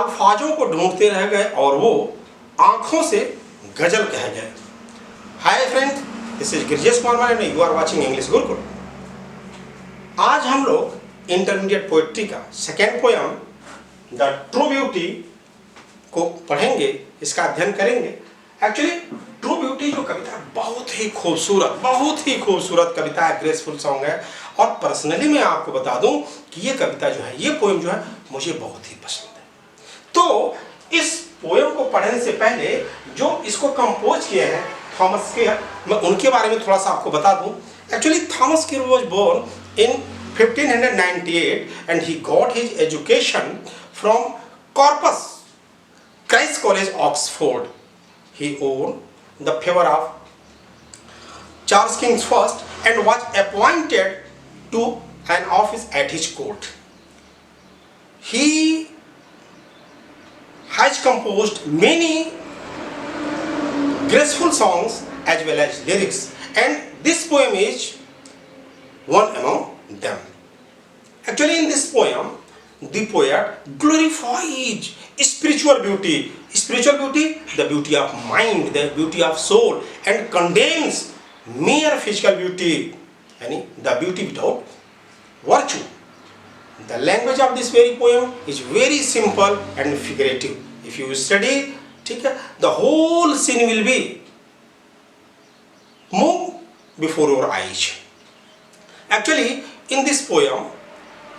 अल्फाजों को ढूंढते रह गए और वो आंखों से गजल कह गए। Hi friends, this is Girjesh Kumar and you are watching English Gurukul. आज हम लोग इंटरमीडिएट पोएट्री का second poem the true beauty को पढ़ेंगे, इसका अध्ययन करेंगे। एक्चुअली ट्रू ब्यूटी जो कविता है बहुत ही खूबसूरत कविता है, ग्रेसफुल सॉन्ग है। और पर्सनली मैं आपको बता दूं कि ये कविता जो है, ये पोएम जो है मुझे बहुत ही पसंद है। तो इस पोएम को पढ़ने से पहले जो इसको कंपोज किए हैं थॉमस केयर, मैं उनके बारे में थोड़ा सा आपको बता दूं। Actually Thomas Carew was born in 1598 and he got his education from Corpus Christ College, Oxford. He won the favor of Charles King first and was appointed to an office at his court. He has composed many graceful songs as well as lyrics, and this poem is one among them. Actually, in this poem, the poet glorifies spiritual beauty. Spiritual beauty, the beauty of mind, the beauty of soul, and condemns mere physical beauty, yani the beauty without virtue. The language of this very poem is very simple and figurative. If you study, the whole scene will be move before your eyes. Actually, in this poem,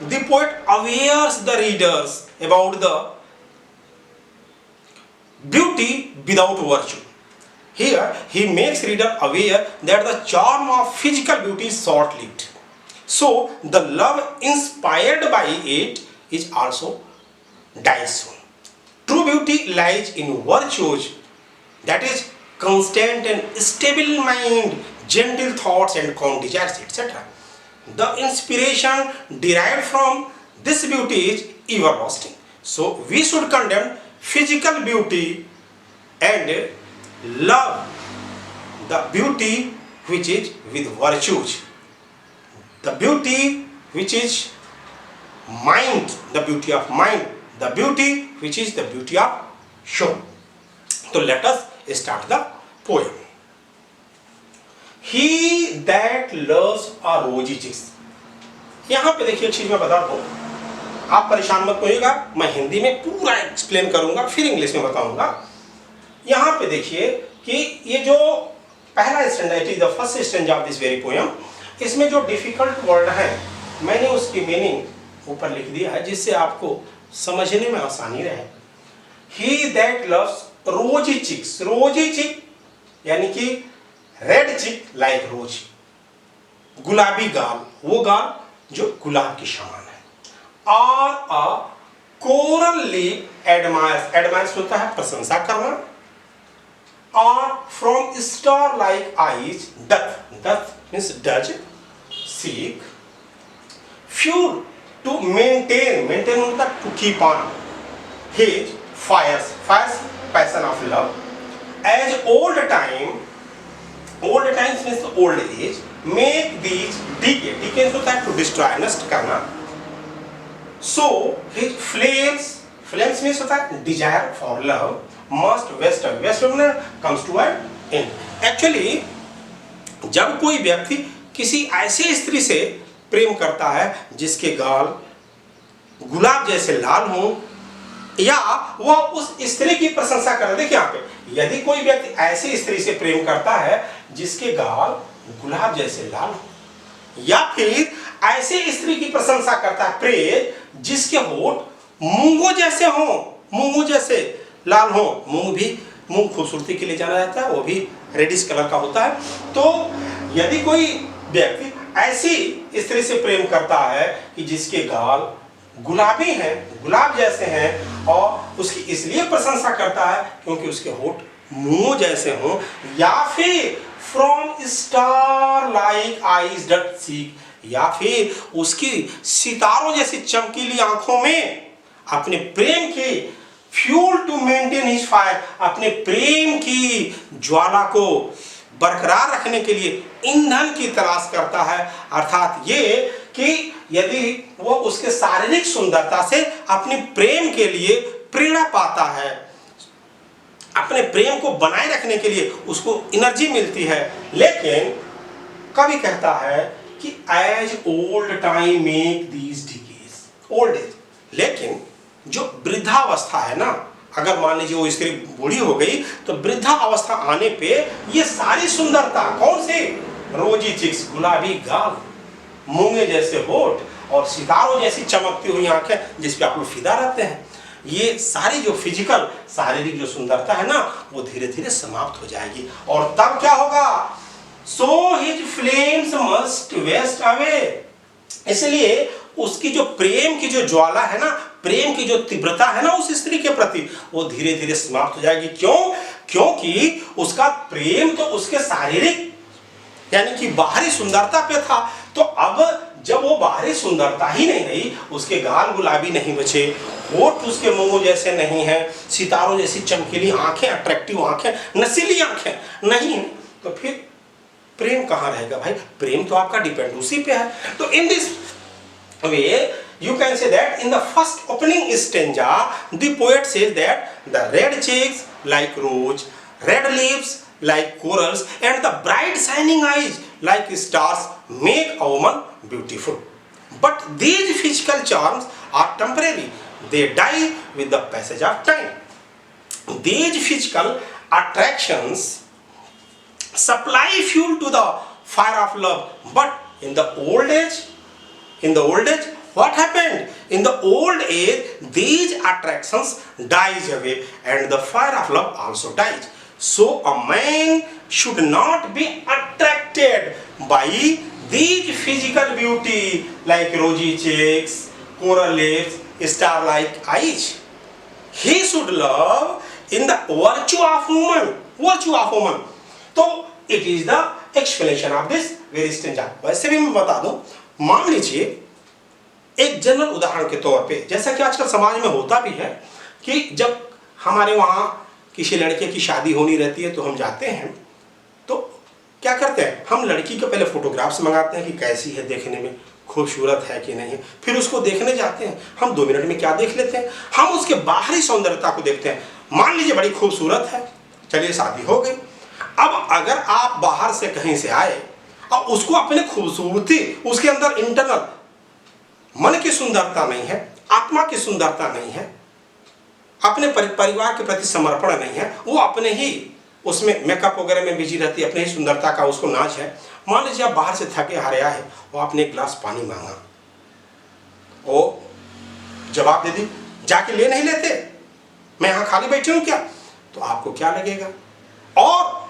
the poet awares the readers about the beauty without virtue. Here, he makes reader aware that the charm of physical beauty is short-lived. So, the love inspired by it is also dies soon. True beauty lies in virtues, that is, constant and stable mind, gentle thoughts and calm desires, etc. The inspiration derived from this beauty is everlasting. So we should condemn physical beauty and love the beauty which is with virtues. The beauty which is mind, the beauty of mind, the beauty which is the beauty of soul. So let us start the poem. He that loves a rosy cheeks. यहाँ पे देखिए एक चीज मैं बता दूं, आप परेशान मत होइएगा, मैं हिंदी में पूरा एक्सप्लेन करूंगा फिर इंग्लिश में बताऊंगा। यहाँ पे देखिए कि ये जो पहला stanza, it is the first stanza of this very poem, इसमें जो डिफिकल्ट वर्ड है मैंने उसकी मीनिंग ऊपर लिख दिया है जिससे आपको समझने में आसानी रहे। He that loves rosy cheeks, rosy cheek यानी कि रेड चिक लाइक रोज, गुलाबी गाल, वो गाल जो गुलाब के समान है। और a coral lip admires, admires होता है प्रशंसा करना। और from star like eyes doth, doth means does, seek. Fuel to maintain, maintain होता है to keep on. His fires, fires passion of love. As old time, old times means old age, make these decay, decay होता है to destroy, नष्ट करना। So his flames, flames means होता है desire for love, must waste away, waste away comes to an end. Actually, जब कोई व्यक्ति किसी ऐसे स्त्री से प्रेम करता है जिसके गाल गुलाब जैसे लाल हो, या वह उस स्त्री की प्रशंसा कर, देखिए यहाँ पे, यदि कोई व्यक्ति ऐसी स्त्री से प्रेम करता है जिसके गाल गुलाब जैसे लाल हो, या फिर ऐसे स्त्री की प्रशंसा करता है प्रेम जिसके होठ मूंगों जैसे हो, मूंगों जैसे लाल हो। मूंग भी, मूंग खूबसूरती के लिए जाना जाता है, वो भी रेडिश कलर का होता है। तो यदि कोई व्यक्ति ऐसी स्त्री से प्रेम करता है कि जिसके गाल गुलाबी हैं, गुलाब जैसे हैं, और उसकी इसलिए प्रशंसा करता है क्योंकि उसके होठ मूंगों जैसे हों, या फिर from star like eyes dot seek, या फिर उसकी सितारों जैसी चमकीली आंखों में अपने प्रेम की fuel to maintain his fire, अपने प्रेम की ज्वाला को बरकरार रखने के लिए ईंधन की तलाश करता है। अर्थात ये कि यदि वो उसके शारीरिक सुंदरता से अपने प्रेम के लिए प्रेरणा पाता है, अपने प्रेम को बनाए रखने के लिए उसको एनर्जी मिलती है। लेकिन कवि कहता है कि as old time make these decays, old age, लेकिन जो वृद्धावस्था है ना, अगर मान लीजिए वो स्त्री बूढ़ी हो गई तो वृद्धावस्था आने पे ये सारी सुंदरता, कौन सी, रोजी चिक्स, गुलाबी गाल, मूंगे जैसे होठ और सितारों जैसी चमकती हुई आंखें जिस पे आप लोग फिदा रहते हैं, ये सारी जो फिजिकल शारीरिक जो सुंदरता है ना वो धीरे धीरे समाप्त हो जाएगी। और तब क्या होगा, so his flames must waste away, इसलिए उसकी जो प्रेम की जो ज्वाला है ना, प्रेम की जो तीव्रता है ना उस स्त्री के प्रति, वो धीरे धीरे समाप्त हो जाएगी। क्यों? क्योंकि उसका प्रेम तो उसके शारीरिक यानी कि बाहरी सुंदरता पे था, तो अब जब वो बाहरी सुंदरता ही नहीं रही, उसके गाल गुलाबी नहीं बचे, होठ उसके मुंह जैसे नहीं है, सितारों जैसी चमकीली आंखें, अट्रैक्टिव आंखें, नसीली आंखें नहीं, तो फिर प्रेम कहाँ रहेगा भाई? प्रेम तो आपका डिपेंड उसी पे है। तो in this way you can say that in the first opening stanza the poet says that the red cheeks like rose, red lips like corals and the bright shining eyes like stars make a woman beautiful, but these physical charms are temporary, they die with the passage of time. These physical attractions supply fuel to the fire of love, but in the old age what happened? In the old age these attractions dies away and the fire of love also dies. So a man should not be attracted by these physical beauty like rosy cheeks, coral lips, star like eyes. He should love in the virtue of woman. तो it is the explanation of this very stanza. वैसे भी मैं बता दूं, मान लीजिए एक general उदाहरण के तौर पे, जैसा कि आजकल समाज में होता भी है कि जब हमारे वहाँ किसी लड़के की शादी होनी रहती है तो हम जाते हैं, तो क्या करते हैं, हम लड़की के पहले फोटोग्राफ्स मंगाते हैं कि कैसी है, देखने में खूबसूरत है कि नहीं, फिर उसको देखने जाते हैं। हम 2 मिनट में क्या देख लेते हैं, हम उसके बाहरी सौंदर्यता को देखते हैं। मान लीजिए बड़ी खूबसूरत है, चलिए शादी हो गई। अब अगर आप बाहर से कहीं से आए और उसको अपने खूबसूरती, उसके अंदर इंटरनल मन की सुंदरता नहीं है, आत्मा की सुंदरता नहीं है, अपने परिवार के प्रति समर्पण नहीं है, वो अपने ही उसमें मेकअप वगैरह में बिजी रहती है, अपने ही सुंदरता का उसको नाच है। मान लीजिए आप बाहर से थके हारे आए, वो आपने एक गिलास पानी मांगा, वो जवाब दे दी, जाके ले नहीं लेते, मैं यहाँ खाली बैठी हूँ क्या, तो आपको क्या लगेगा? और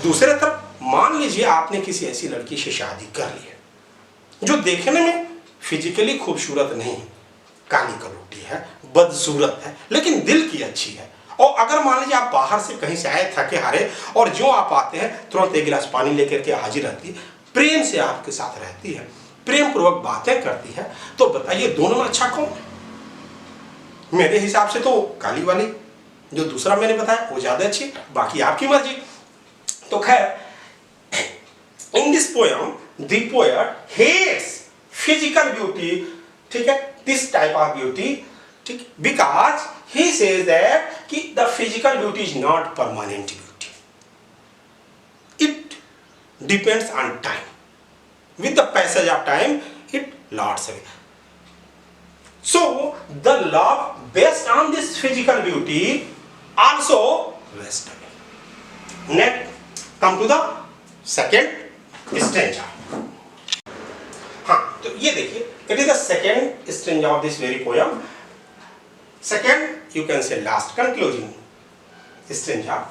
दूसरे तरफ मान लीजिए आपने किसी ऐसी लड़की से शादी कर ली है जो देखने में फिजिकली खूबसूरत नहीं, काली कलूटी है, बदसूरत है, लेकिन दिल की अच्छी है। और अगर मान लीजिए आप बाहर से कहीं से आए थके हारे और जो आप आते हैं तुरंत एक गिलास पानी लेकर के हाजिर रहती है, प्रेम से आपके साथ रहती है, प्रेम पूर्वक बातें करती है, तो बताइए दोनों में अच्छा कौन है? मेरे हिसाब से तो काली वाली जो दूसरा मैंने बताया वो ज्यादा अच्छी, बाकी आपकी मर्जी। तो खैर, in this poem the poet hates physical beauty, ठीक है, दिस टाइप ऑफ ब्यूटी, ठीक, बिकॉज ही सेज दैट कि the physical beauty is not permanent beauty, it depends on time, with the passage of time it lots away. So the love based on this physical beauty also wastes away. Next come to the second stanza. हाँ, तो ये देखिए, it is the second stanza of this very poem. Second, you can say last concluding stanza.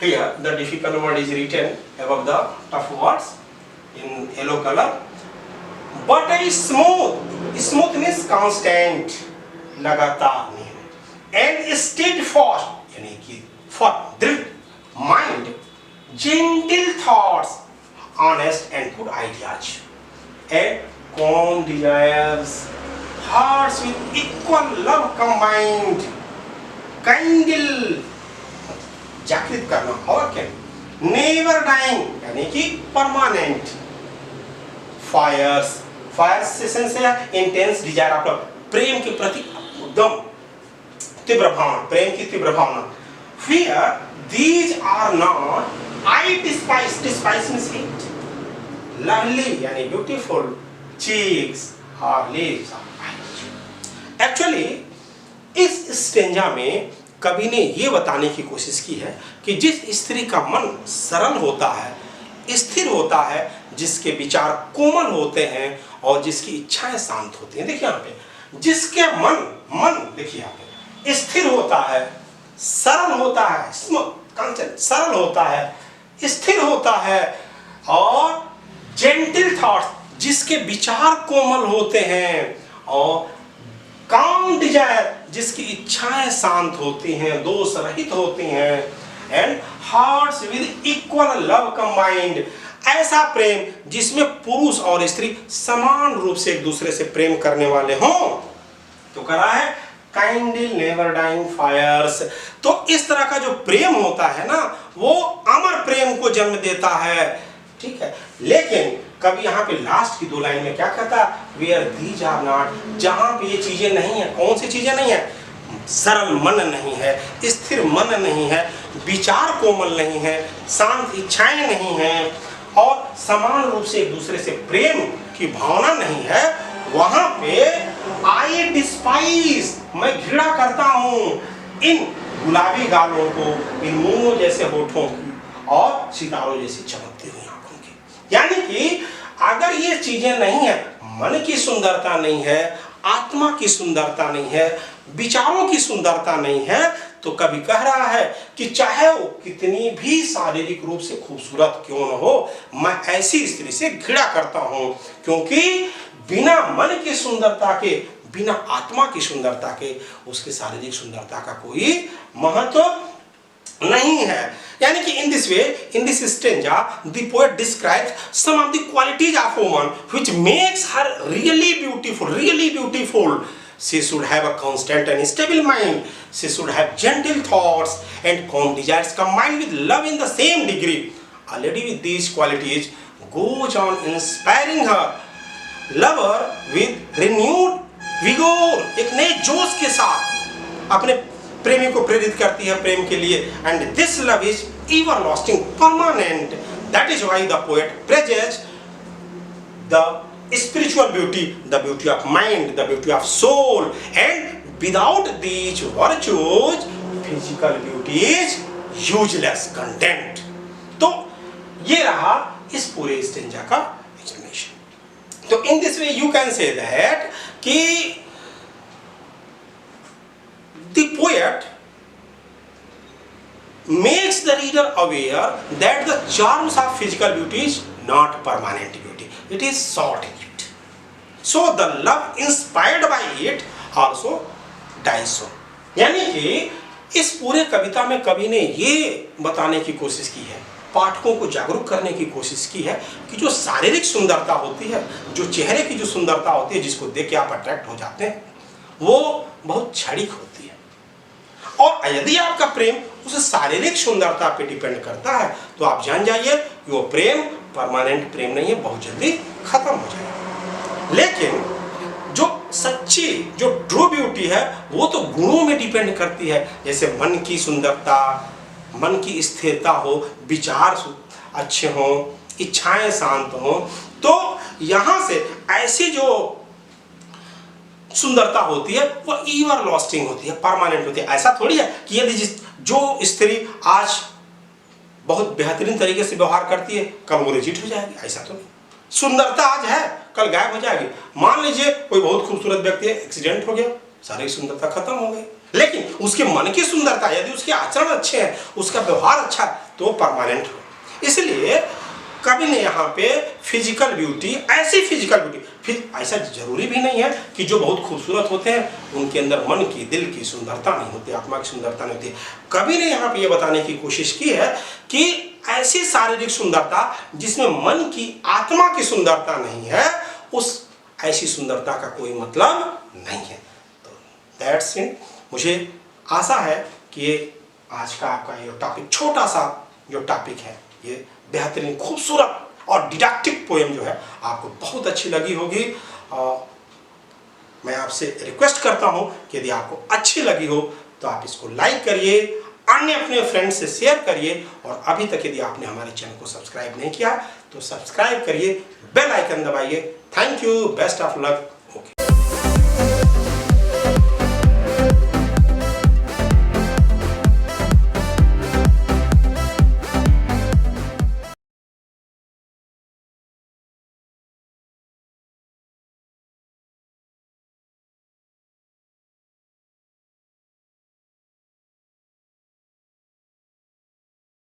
Here the difficult word is written above the tough words in yellow color, but a smooth means constant, लगातार नहीं है, and steadfast यानी कि for दृढ़, mind, gentle thoughts, honest and good ideas, and calm desires, hearts with equal love combined, kindle जागृत करना, और क्या, never dying यानी कि परमानेंट, फायर्स से सेंस है इंटेंस डिजायर, आप लोग प्रेम के प्रति एकदम तीव्र भावना, प्रेम की तीव्र भावना। Where these are not, I despise, despise means hate, lovely यानी beautiful cheeks or lips or eyes। Actually इस स्टेंजा में कवि ने ये बताने की कोशिश की है कि जिस स्त्री का मन सरल होता है, स्थिर होता है, जिसके विचार कोमल होते हैं और जिसकी इच्छाएं शांत होती हैं। देखिए यहाँ पे जिसके मन देखिए यहाँ पे स्थिर होता है, सरल होता है, स्मूथ सरल होता है, स्थिर होता है, और जेंटल थॉट्स जिसके विचार कोमल होते हैं, और काम डिजायर जिसकी इच्छाएं शांत होती हैं, दोष रहित होती हैं, and hearts with equal love combined, ऐसा प्रेम जिसमें पुरुष और स्त्री समान रूप से एक दूसरे से प्रेम करने वाले हों। तो करा है काइंडली नेवर डाइंग फायर्स। तो इस तरह का जो प्रेम होता है ना, वो अमर प्रेम को जन्म देता है। ठीक है, लेकिन कभी यहाँ पे लास्ट की 2 लाइन में क्या कहता है, वेयर दीज आर नॉट, जहां पे ये चीजें नहीं है। कौन सी चीजें नहीं है? सरल मन नहीं है, स्थिर मन नहीं है, विचार कोमल नहीं है, शांत इच्छाएं नहीं हैं, और समान रूप से एक दूसरे से प्रेम की भावना नहीं है, वहां पे आई डिस्पाइज, मैं घृणा करता हूं इन गुलाबी गालों को, इन मोमो जैसे होठों की और सितारों जैसी चमकती हुई आंखों की। यानी कि अगर ये चीजें नहीं है, मन की सुंदरता नहीं है, आत्मा की सुंदरता नहीं है, विचारों की सुंदरता नहीं है, तो कभी कह रहा है कि चाहे वो कितनी भी शारीरिक रूप से खूबसूरत क्यों न हो, मैं ऐसी स्त्री से घृणा करता हूं, क्योंकि बिना मन की सुंदरता के, बिना आत्मा की सुंदरता के, उसकी शारीरिक सुंदरता का कोई महत्व नहीं है। यानी कि in this way, in this stanza, the poet describes some of the qualities of woman which makes her really beautiful, really beautiful. She should have a constant and stable mind. She should have gentle thoughts and calm desires combined with love in the same degree. A lady with these qualities goes on inspiring her lover with renewed vigor. एक नए जोश के साथ अपने प्रेमी को प्रेरित करती है प्रेम के लिए। And this love is everlasting, permanent. That is why the poet praises the spiritual beauty, the beauty of mind, the beauty of soul, and without these virtues, physical beauty is useless content. तो ये रहा इस पूरे stanza का explanation. तो in this way you can say that कि the poet makes the reader aware that the charms of physical beauty is not permanent beauty, it is short-lived. So the love inspired by it also dies soon. यानी कि इस पूरे कविता में कवि ने ये बताने की कोशिश की है, पाठकों को जागरूक करने की कोशिश की है कि जो शारीरिक सुंदरता होती है, जो चेहरे की जो सुंदरता होती है, जिसको देख के आप अट्रैक्ट हो जाते हैं, वो बहुत क्षणिक होती है। और यदि आपका प्रेम उस शारीरिक सुंदरता पे डिपेंड करता है, तो आप जान जाइए कि वो प्रेम परमानेंट प्रेम नहीं है, बहुत जल्दी खत्म हो जाएगा। लेकिन जो सच्ची, जो ट्रू ब्यूटी है, वो तो गुणों में डिपेंड करती है। जैसे मन की सुंदरता, मन की स्थिरता हो, विचार अच्छे हों, इच्छाएं शांत हों, तो यहाँ से ऐसी जो सुंदरता होती है वो एवर लास्टिंग होती है, परमानेंट होती है। ऐसा थोड़ी है कि यदि जो स्त्री आज बहुत बेहतरीन तरीके से व्यवहार करती है, कल वो रिजेक्ट हो जाएगी, ऐसा तो नहीं। सुंदरता आज है, कल गायब हो जाएगी। मान लीजिए कोई बहुत खूबसूरत व्यक्ति है, एक्सीडेंट हो गया, सारी सुंदरता खत्म हो गई, लेकिन उसके मन की सुंदरता, यदि उसके आचरण अच्छे हैं, उसका व्यवहार अच्छा है, तो परमानेंट हो। इसलिए कवि ने यहाँ पे फिजिकल ब्यूटी, ऐसी फिजिकल ब्यूटी, फिर ऐसा जरूरी भी नहीं है कि जो बहुत खूबसूरत होते हैं उनके अंदर मन की, दिल की सुंदरता नहीं होती, आत्मा की सुंदरता नहीं होती। कवि ने यहाँ पे ये बताने की कोशिश की है कि ऐसी शारीरिक सुंदरता जिसमें मन की, आत्मा की सुंदरता नहीं है, उस ऐसी सुंदरता का कोई मतलब नहीं है। तो दैट्स इट। मुझे आशा है कि ये आज का आपका ये टॉपिक, छोटा सा जो टॉपिक है, ये बेहतरीन, खूबसूरत और डिडक्टिव पोएम जो है आपको बहुत अच्छी लगी होगी। मैं आपसे रिक्वेस्ट करता हूं कि यदि आपको अच्छी लगी हो तो आप इसको लाइक करिए, अन्य अपने फ्रेंड्स से शेयर करिए, और अभी तक यदि आपने हमारे चैनल को सब्सक्राइब नहीं किया तो सब्सक्राइब करिए, बेल आइकन दबाइए। Thank you, best of luck.